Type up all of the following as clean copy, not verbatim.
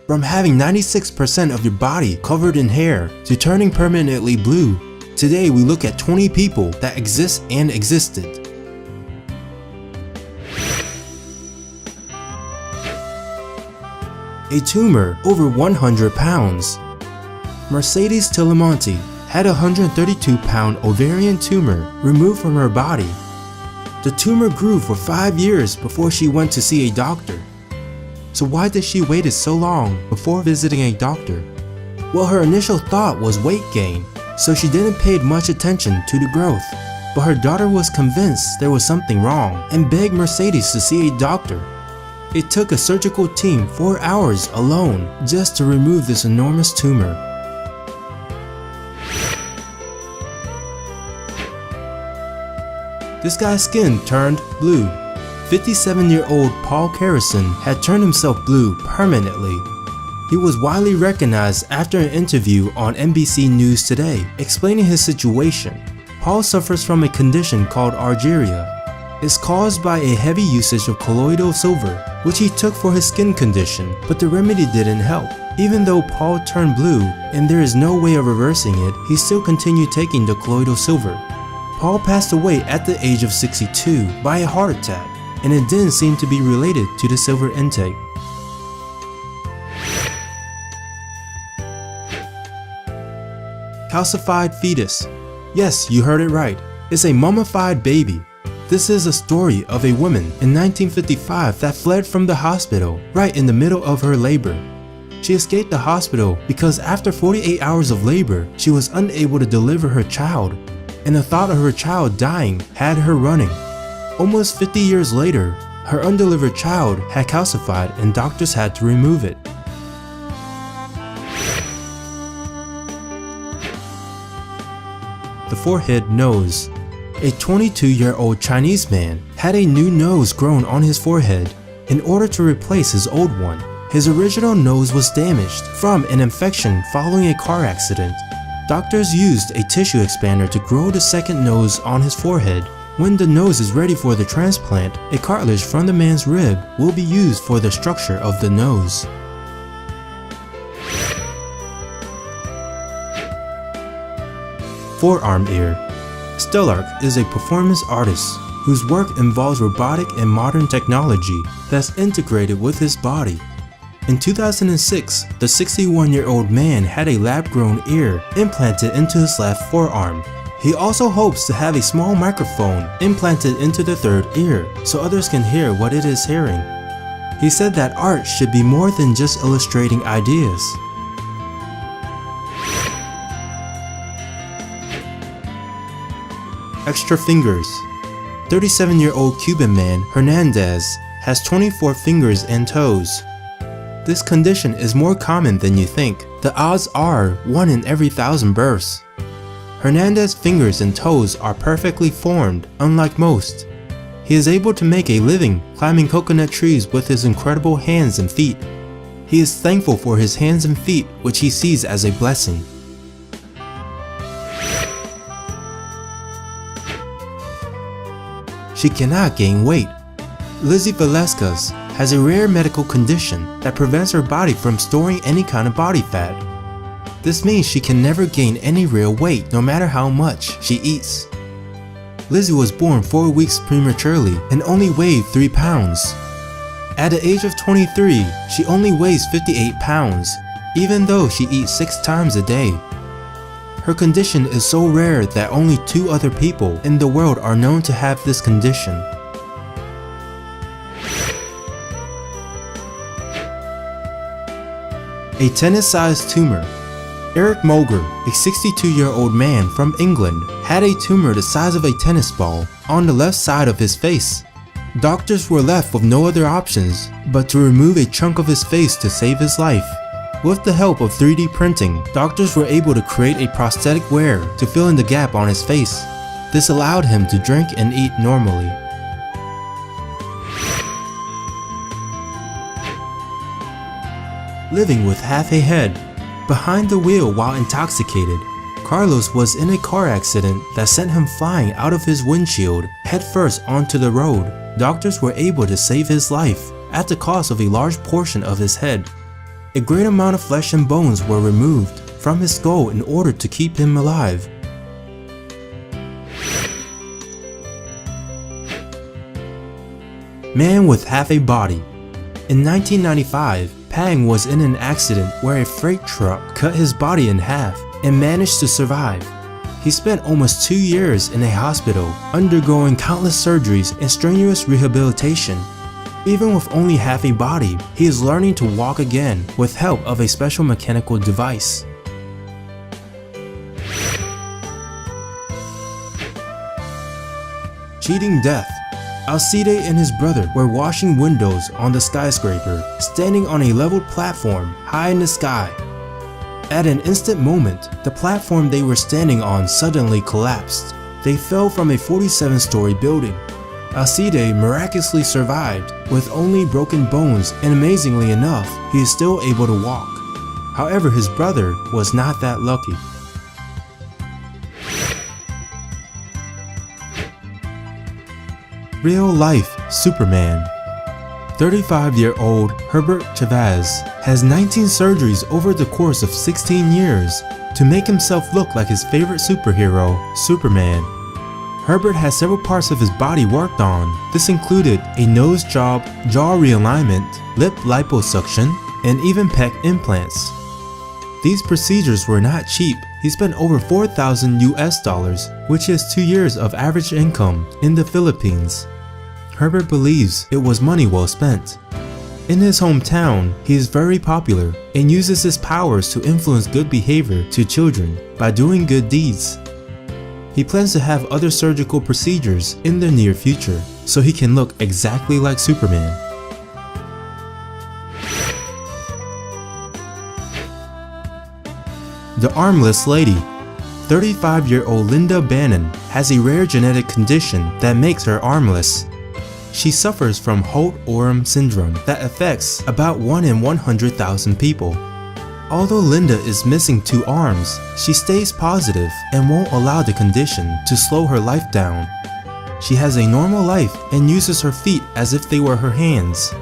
From having 96% of your body covered in hair to turning permanently blue, today we look at 20 people that exist and existed. A tumor over 100 pounds. Mercedes Telemonte had a 132-pound ovarian tumor removed from her body. The tumor grew for 5 years before she went to see a doctor. So why did she wait so long before visiting a doctor? Well, her initial thought was weight gain, so she didn't pay much attention to the growth. But her daughter was convinced there was something wrong and begged Mercedes to see a doctor. It took a surgical team 4 hours alone just to remove this enormous tumor. This guy's skin turned blue. 57-year-old Paul Carrison had turned himself blue permanently. He was widely recognized after an interview on NBC News Today, explaining his situation. Paul suffers from a condition called argyria. It's caused by a heavy usage of colloidal silver, which he took for his skin condition, but the remedy didn't help. Even though Paul turned blue and there is no way of reversing it, he still continued taking the colloidal silver. Paul passed away at the age of 62 by a heart attack, and it didn't seem to be related to the silver intake. Calcified fetus. Yes, you heard it right. It's a mummified baby. This is a story of a woman in 1955 that fled from the hospital right in the middle of her labor. She escaped the hospital because after 48 hours of labor, she was unable to deliver her child, and the thought of her child dying had her running. Almost 50 years later, her undelivered child had calcified and doctors had to remove it. The forehead nose. A 22-year-old Chinese man had a new nose grown on his forehead in order to replace his old one. His original nose was damaged from an infection following a car accident. Doctors used a tissue expander to grow the second nose on his forehead. When the nose is ready for the transplant, a cartilage from the man's rib will be used for the structure of the nose. Forearm ear. Stellark is a performance artist whose work involves robotic and modern technology that's integrated with his body. In 2006, the 61-year-old man had a lab-grown ear implanted into his left forearm. He also hopes to have a small microphone implanted into the third ear so others can hear what it is hearing. He said that art should be more than just illustrating ideas. Extra fingers. 37-year-old Cuban man Hernandez has 24 fingers and toes. This condition is more common than you think. The odds are 1 in every 1,000 births. Hernandez's fingers and toes are perfectly formed, unlike most. He is able to make a living climbing coconut trees with his incredible hands and feet. He is thankful for his hands and feet, which he sees as a blessing. She cannot gain weight. Lizzie Velasquez has a rare medical condition that prevents her body from storing any kind of body fat. This means she can never gain any real weight no matter how much she eats. Lizzie was born 4 weeks prematurely and only weighed 3 pounds. At the age of 23, she only weighs 58 pounds, even though she eats 6 times a day. Her condition is so rare that only 2 other people in the world are known to have this condition. A tennis-sized tumor. Eric Mulger, a 62-year-old man from England, had a tumor the size of a tennis ball on the left side of his face. Doctors were left with no other options but to remove a chunk of his face to save his life. With the help of 3D printing, doctors were able to create a prosthetic wear to fill in the gap on his face. This allowed him to drink and eat normally. Living with half a head. Behind the wheel while intoxicated, Carlos was in a car accident that sent him flying out of his windshield headfirst onto the road. Doctors were able to save his life at the cost of a large portion of his head. A great amount of flesh and bones were removed from his skull in order to keep him alive. Man with half a body. In 1995, Pang was in an accident where a freight truck cut his body in half and managed to survive. He spent almost 2 years in a hospital, undergoing countless surgeries and strenuous rehabilitation. Even with only half a body, he is learning to walk again with help of a special mechanical device. Cheating death. Alcide and his brother were washing windows on the skyscraper, standing on a leveled platform high in the sky. At an instant moment, the platform they were standing on suddenly collapsed. They fell from a 47-story building. Alcide miraculously survived with only broken bones, and amazingly enough, he is still able to walk. However, his brother was not that lucky. Real-life Superman. 35-year-old Herbert Chavez has 19 surgeries over the course of 16 years to make himself look like his favorite superhero, Superman. Herbert has several parts of his body worked on. This included a nose job, jaw realignment, lip liposuction, and even pec implants. These procedures were not cheap. He spent over $4,000, which is 2 years of average income in the Philippines. Herbert believes it was money well spent. In his hometown, he is very popular and uses his powers to influence good behavior to children by doing good deeds. He plans to have other surgical procedures in the near future so he can look exactly like Superman. The Armless Lady. 35-year-old Linda Bannon has a rare genetic condition that makes her armless. She suffers from Holt-Oram syndrome that affects about 1 in 100,000 people. Although Linda is missing 2 arms, she stays positive and won't allow the condition to slow her life down. She has a normal life and uses her feet as if they were her hands.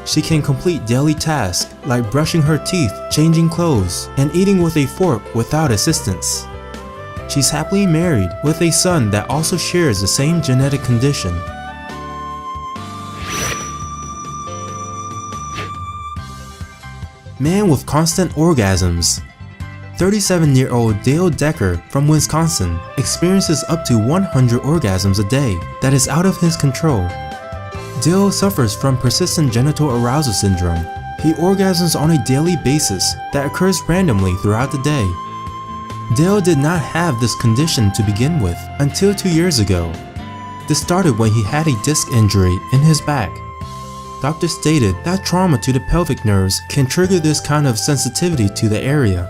She can complete daily tasks like brushing her teeth, changing clothes, and eating with a fork without assistance. She's happily married with a son that also shares the same genetic condition. Man with constant orgasms. 37-year-old Dale Decker from Wisconsin experiences up to 100 orgasms a day that is out of his control. Dale suffers from persistent genital arousal syndrome. He orgasms on a daily basis that occurs randomly throughout the day. Dale did not have this condition to begin with until 2 years ago. This started when he had a disc injury in his back. Doctors stated that trauma to the pelvic nerves can trigger this kind of sensitivity to the area.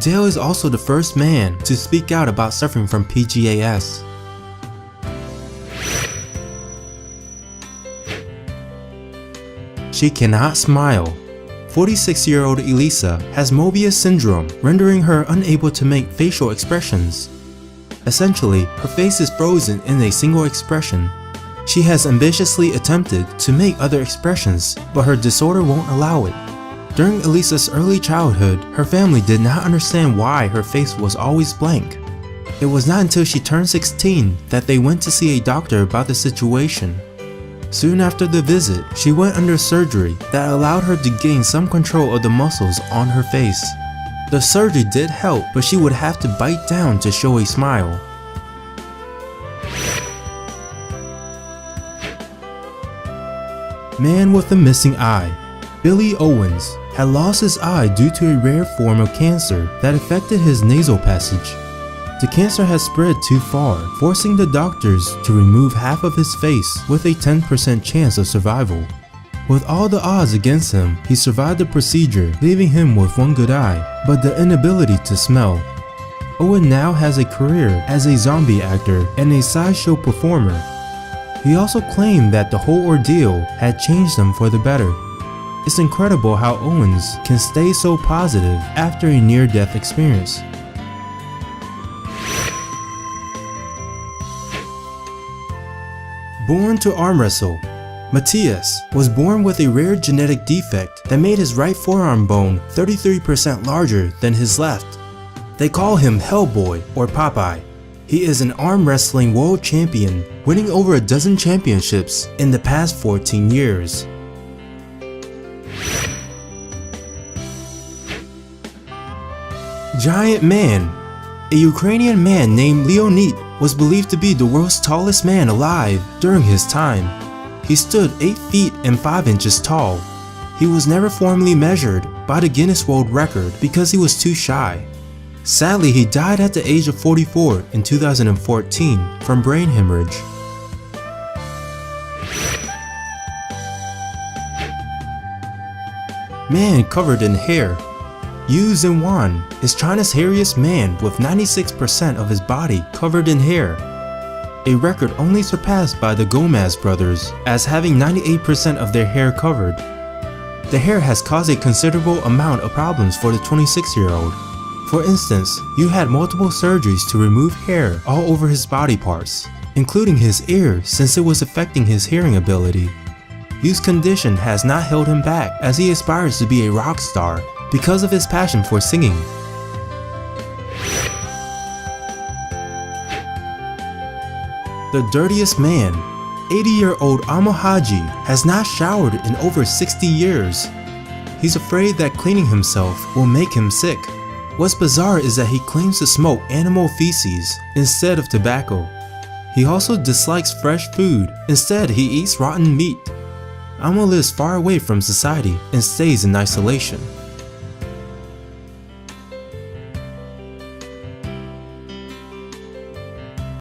Dale is also the first man to speak out about suffering from PGAS. She cannot smile. 46-year-old Elisa has Mobius syndrome, rendering her unable to make facial expressions. Essentially, her face is frozen in a single expression. She has ambitiously attempted to make other expressions, but her disorder won't allow it. During Elisa's early childhood, her family did not understand why her face was always blank. It was not until she turned 16 that they went to see a doctor about the situation. Soon after the visit, she went under surgery that allowed her to gain some control of the muscles on her face. The surgery did help, but she would have to bite down to show a smile. Man with a missing eye. Billy Owens had lost his eye due to a rare form of cancer that affected his nasal passage. The cancer had spread too far, forcing the doctors to remove half of his face with a 10% chance of survival. With all the odds against him, he survived the procedure, leaving him with one good eye, but the inability to smell. Owen now has a career as a zombie actor and a sideshow performer. He also claimed that the whole ordeal had changed him for the better. It's incredible how Owens can stay so positive after a near-death experience. Born to arm wrestle. Matthias was born with a rare genetic defect that made his right forearm bone 33% larger than his left. They call him Hellboy or Popeye. He is an arm wrestling world champion, winning over a dozen championships in the past 14 years. Giant Man. A Ukrainian man named Leonid was believed to be the world's tallest man alive during his time. He stood 8 feet and 5 inches tall. He was never formally measured by the Guinness World Record because he was too shy. Sadly, he died at the age of 44 in 2014 from brain hemorrhage. Man covered in hair. Yu Zhenwan is China's hairiest man with 96% of his body covered in hair, a record only surpassed by the Gomez brothers as having 98% of their hair covered. The hair has caused a considerable amount of problems for the 26-year-old. For instance, Yu had multiple surgeries to remove hair all over his body parts, including his ear since it was affecting his hearing ability. Yu's condition has not held him back as he aspires to be a rock star because of his passion for singing. The dirtiest man. 80-year-old Amo Haji has not showered in over 60 years. He's afraid that cleaning himself will make him sick. What's bizarre is that he claims to smoke animal feces instead of tobacco. He also dislikes fresh food. Instead, he eats rotten meat. Amo lives far away from society and stays in isolation.